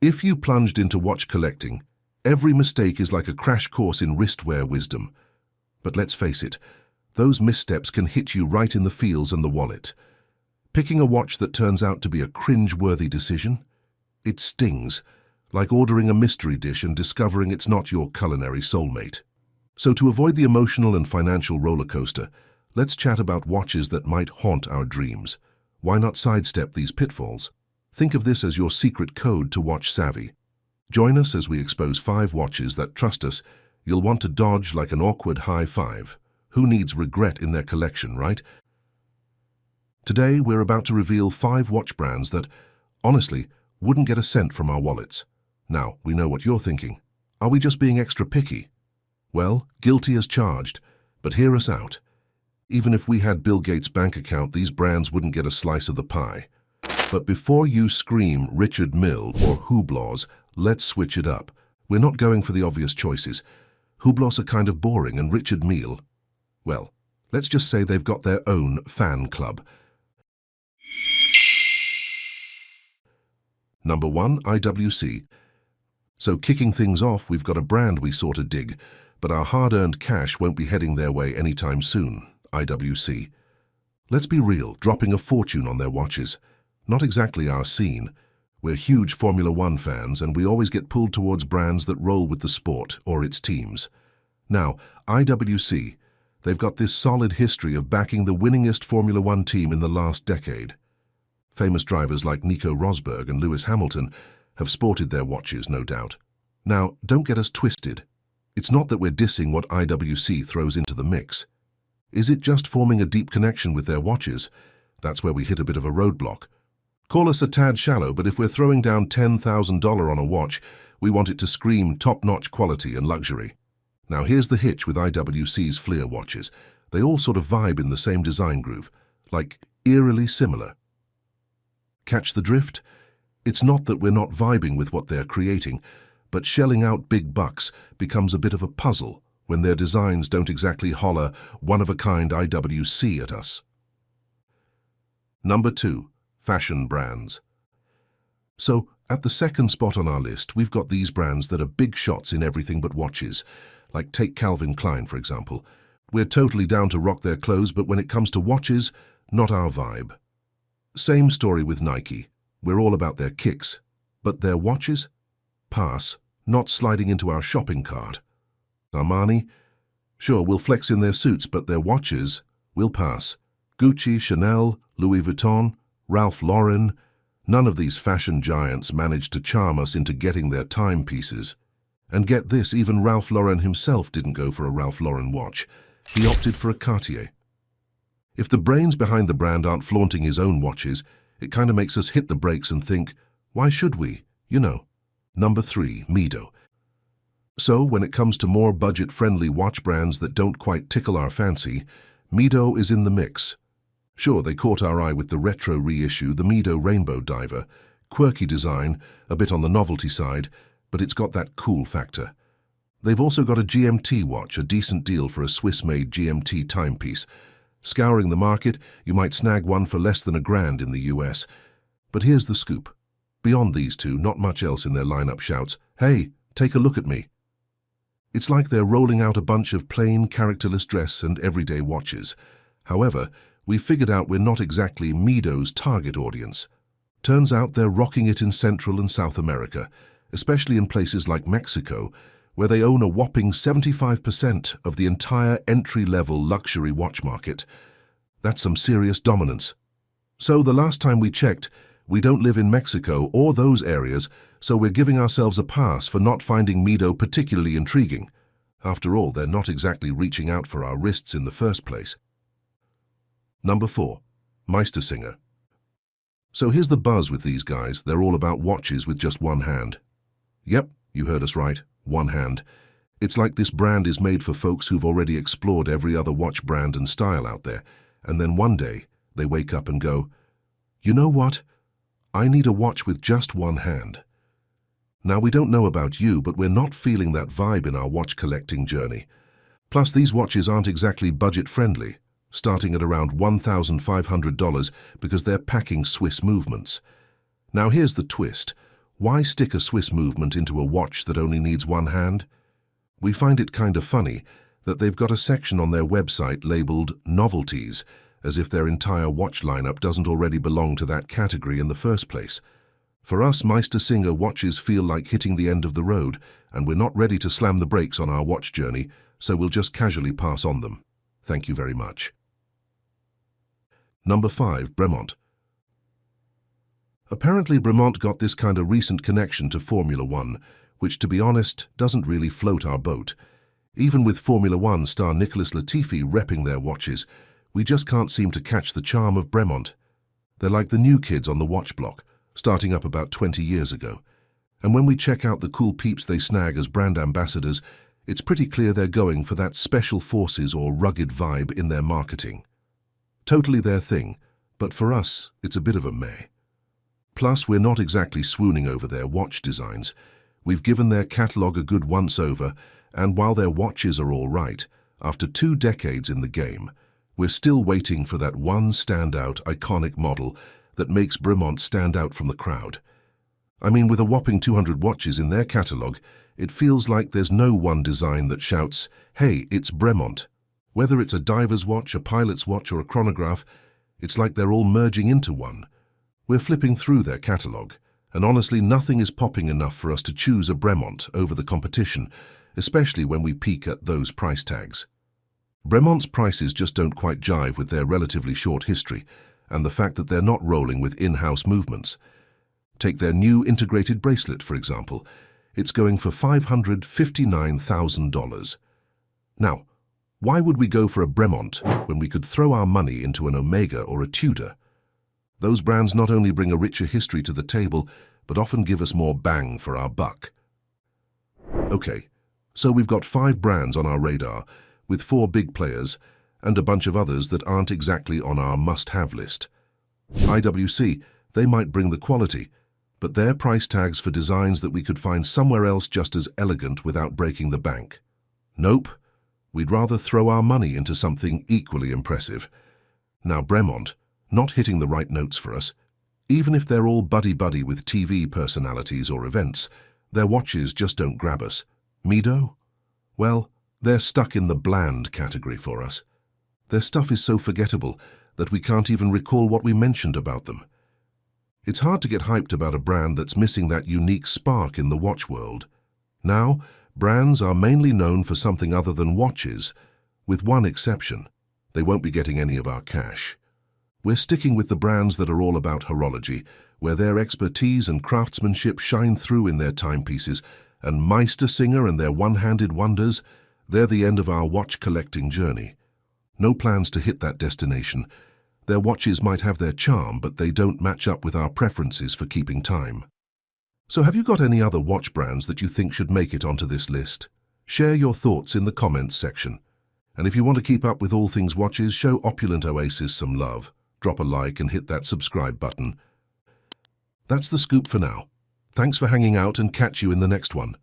If you plunged into watch collecting, every mistake is like a crash course in wristwear wisdom. But let's face it, those missteps can hit you right in the feels and the wallet. Picking a watch that turns out to be a cringe-worthy decision? It stings, like ordering a mystery dish and discovering it's not your culinary soulmate. So to avoid the emotional and financial roller coaster, let's chat about watches that might haunt our dreams. Why not sidestep these pitfalls? Think of this as your secret code to watch savvy. Join us as we expose 5 watches that, trust us, you'll want to dodge like an awkward high five. Who needs regret in their collection, right? Today, we're about to reveal 5 watch brands that, honestly, wouldn't get a cent from our wallets. Now, we know what you're thinking. Are we just being extra picky? Well, guilty as charged, but hear us out. Even if we had Bill Gates' bank account, these brands wouldn't get a slice of the pie. But before you scream Richard Mille or Hublots, let's switch it up. We're not going for the obvious choices. Hublots are kind of boring, and Richard Mille, well, let's just say they've got their own fan club. Number 1, IWC. So kicking things off, we've got a brand we sort of dig, but our hard-earned cash won't be heading their way anytime soon, IWC. Let's be real, dropping a fortune on their watches. Not exactly our scene. We're huge Formula One fans, and we always get pulled towards brands that roll with the sport or its teams. Now, IWC, they've got this solid history of backing the winningest Formula One team in the last decade. Famous drivers like Nico Rosberg and Lewis Hamilton have sported their watches, no doubt. Now, don't get us twisted. It's not that we're dissing what IWC throws into the mix. Is it just forming a deep connection with their watches? That's where we hit a bit of a roadblock. Call us a tad shallow, but if we're throwing down $10,000 on a watch, we want it to scream top-notch quality and luxury. Now here's the hitch with IWC's Fleer watches. They all sort of vibe in the same design groove, like eerily similar. Catch the drift? It's not that we're not vibing with what they're creating, but shelling out big bucks becomes a bit of a puzzle when their designs don't exactly holler one-of-a-kind IWC at us. Number 2, fashion brands. So, at the second spot on our list, we've got these brands that are big shots in everything but watches. Like take Calvin Klein, for example. We're totally down to rock their clothes, but when it comes to watches, not our vibe. Same story with Nike. We're all about their kicks. But their watches? Pass. Not sliding into our shopping cart. Armani? Sure, we'll flex in their suits, but their watches? We'll pass. Gucci, Chanel, Louis Vuitton, Ralph Lauren? None of these fashion giants managed to charm us into getting their timepieces. And get this, even Ralph Lauren himself didn't go for a Ralph Lauren watch. He opted for a Cartier. If the brains behind the brand aren't flaunting his own watches, it kind of makes us hit the brakes and think, why should we? You know. Number 3, Mido. So, when it comes to more budget-friendly watch brands that don't quite tickle our fancy, Mido is in the mix. Sure, they caught our eye with the retro reissue, the Mido Rainbow Diver. Quirky design, a bit on the novelty side, but it's got that cool factor. They've also got a GMT watch, a decent deal for a Swiss-made GMT timepiece. Scouring the market, you might snag one for less than $1,000 in the US. But here's the scoop. Beyond these two, not much else in their lineup shouts, "Hey, take a look at me." It's like they're rolling out a bunch of plain, characterless dress and everyday watches. However, we've figured out we're not exactly Mido's target audience. Turns out they're rocking it in Central and South America, especially in places like Mexico, where they own a whopping 75% of the entire entry-level luxury watch market. That's some serious dominance. So the last time we checked, we don't live in Mexico or those areas, so we're giving ourselves a pass for not finding Mido particularly intriguing. After all, they're not exactly reaching out for our wrists in the first place. Number 4, Meistersinger. So here's the buzz with these guys. They're all about watches with just one hand. Yep, you heard us right. One hand. It's like this brand is made for folks who've already explored every other watch brand and style out there, and then one day they wake up and go, you know what? I need a watch with just one hand. Now, we don't know about you, but we're not feeling that vibe in our watch collecting journey. Plus, these watches aren't exactly budget-friendly, starting at around $1,500 because they're packing Swiss movements. Now, here's the twist. Why stick a Swiss movement into a watch that only needs one hand? We find it kind of funny that they've got a section on their website labeled Novelties, as if their entire watch lineup doesn't already belong to that category in the first place. For us, Meistersinger watches feel like hitting the end of the road, and we're not ready to slam the brakes on our watch journey, so we'll just casually pass on them. Thank you very much. Number 5. Bremont. Apparently Bremont got this kind of recent connection to Formula One, which, to be honest, doesn't really float our boat. Even with Formula One star Nicholas Latifi repping their watches, we just can't seem to catch the charm of Bremont. They're like the new kids on the watch block, starting up about 20 years ago. And when we check out the cool peeps they snag as brand ambassadors, it's pretty clear they're going for that special forces or rugged vibe in their marketing. Totally their thing, but for us, it's a bit of a meh. Plus, we're not exactly swooning over their watch designs. We've given their catalogue a good once-over, and while their watches are all right, after 2 decades in the game, we're still waiting for that one standout, iconic model that makes Bremont stand out from the crowd. I mean, with a whopping 200 watches in their catalogue, it feels like there's no one design that shouts, "Hey, it's Bremont." Whether it's a diver's watch, a pilot's watch, or a chronograph, it's like they're all merging into one. We're flipping through their catalogue, and honestly, nothing is popping enough for us to choose a Bremont over the competition, especially when we peek at those price tags. Bremont's prices just don't quite jive with their relatively short history, and the fact that they're not rolling with in-house movements. Take their new integrated bracelet, for example. It's going for $559,000. Now, why would we go for a Bremont when we could throw our money into an Omega or a Tudor? Those brands not only bring a richer history to the table, but often give us more bang for our buck. Okay, so we've got 5 brands on our radar, with 4 big players, and a bunch of others that aren't exactly on our must-have list. IWC, they might bring the quality, but their price tags for designs that we could find somewhere else just as elegant without breaking the bank. Nope, we'd rather throw our money into something equally impressive. Now Bremont, not hitting the right notes for us. Even if they're all buddy-buddy with TV personalities or events, their watches just don't grab us. Mido? Well, they're stuck in the bland category for us. Their stuff is so forgettable that we can't even recall what we mentioned about them. It's hard to get hyped about a brand that's missing that unique spark in the watch world. Now, brands are mainly known for something other than watches, with one exception. They won't be getting any of our cash. We're sticking with the brands that are all about horology, where their expertise and craftsmanship shine through in their timepieces, and Meistersinger and their one-handed wonders, they're the end of our watch collecting journey. No plans to hit that destination. Their watches might have their charm, but they don't match up with our preferences for keeping time. So have you got any other watch brands that you think should make it onto this list? Share your thoughts in the comments section. And if you want to keep up with all things watches, show Opulent Oasis some love. Drop a like and hit that subscribe button. That's the scoop for now. Thanks for hanging out and catch you in the next one.